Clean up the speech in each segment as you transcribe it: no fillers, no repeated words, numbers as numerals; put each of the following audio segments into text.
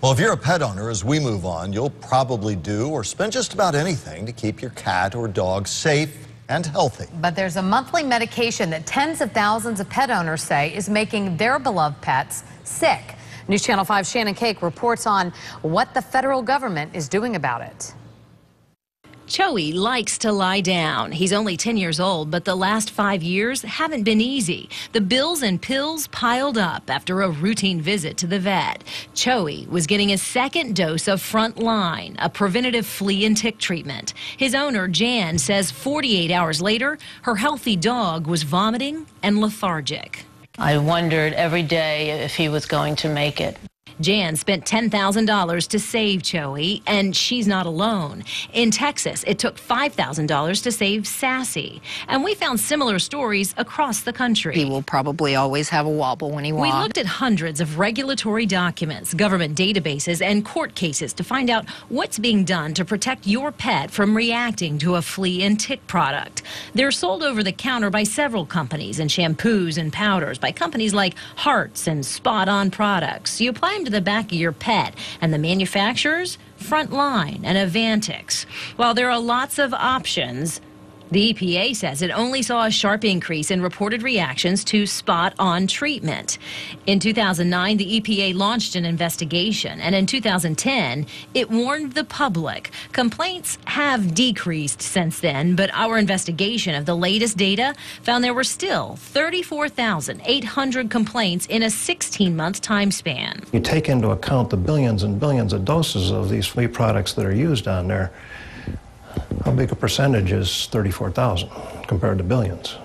Well, if you're a pet owner, as we move on, you'll probably do or spend just about anything to keep your cat or dog safe and healthy. But there's a monthly medication that tens of thousands of pet owners say is making their beloved pets sick. News Channel 5's Shannon Cake reports on what the federal government is doing about it. Joey likes to lie down. He's only 10 years old, but the last 5 years haven't been easy. The bills and pills piled up after a routine visit to the vet. Joey was getting his second dose of Frontline, a preventative flea and tick treatment. His owner, Jan, says 48 hours later, her healthy dog was vomiting and lethargic. I wondered every day if he was going to make it. Jan spent $10,000 to save Joey, and she's not alone. In Texas, it took $5,000 to save Sassy. And we found similar stories across the country. He will probably always have a wobble when he walks. We looked at hundreds of regulatory documents, government databases, and court cases to find out what's being done to protect your pet from reacting to a flea and tick product. They're sold over the counter by several companies, and shampoos and powders by companies like Hearts and Spot On Products. You apply them to the back of your pet, and the manufacturers, Frontline and Avantix. While there are lots of options, the EPA says it only saw a sharp increase in reported reactions to spot-on treatment. In 2009, the EPA launched an investigation, and in 2010, it warned the public. Complaints have decreased since then, but our investigation of the latest data found there were still 34,800 complaints in a 16-month time span. You take into account the billions and billions of doses of these flea products that are used on there. How big a percentage is 34,000 compared to billions?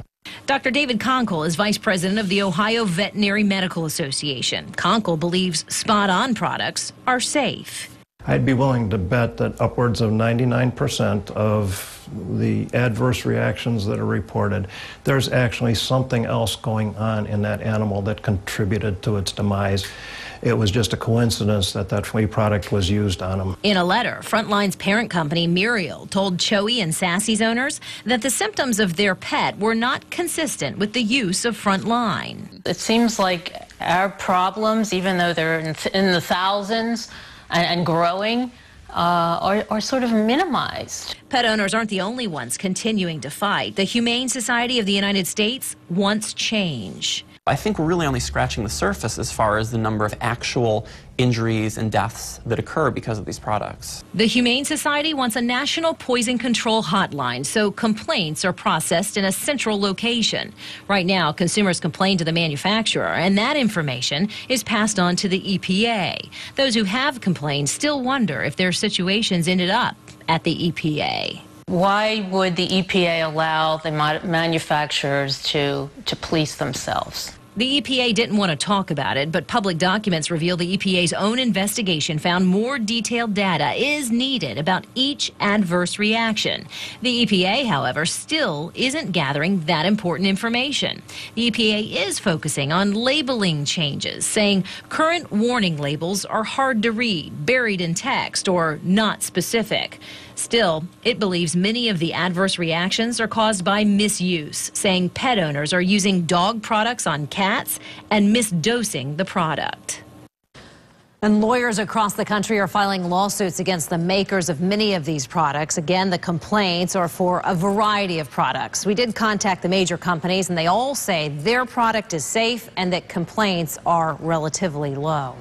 Dr. David Conkle is vice president of the Ohio Veterinary Medical Association. Conkle believes spot-on products are safe. I'd be willing to bet that upwards of 99% of the adverse reactions that are reported, there's actually something else going on in that animal that contributed to its demise. It was just a coincidence that that flea product was used on them. In a letter, Frontline's parent company, Muriel, told Joey and Sassy's owners that the symptoms of their pet were not consistent with the use of Frontline. It seems like our problems, even though they're in the thousands and growing, are sort of minimized. Pet owners aren't the only ones continuing to fight. The Humane Society of the United States wants change. I think we're really only scratching the surface as far as the number of actual injuries and deaths that occur because of these products. The Humane Society wants a national poison control hotline so complaints are processed in a central location. Right now, consumers complain to the manufacturer, and that information is passed on to the EPA. Those who have complained still wonder if their situations ended up at the EPA. Why would the EPA allow the manufacturers to police themselves? The EPA didn't want to talk about it, but public documents reveal the EPA's own investigation found more detailed data is needed about each adverse reaction. The EPA, however, still isn't gathering that important information. The EPA is focusing on labeling changes, saying current warning labels are hard to read, buried in text, or not specific. Still, it believes many of the adverse reactions are caused by misuse, saying pet owners are using dog products on cats and misdosing the product. And lawyers across the country are filing lawsuits against the makers of many of these products. Again, the complaints are for a variety of products. We did contact the major companies, and they all say their product is safe and that complaints are relatively low.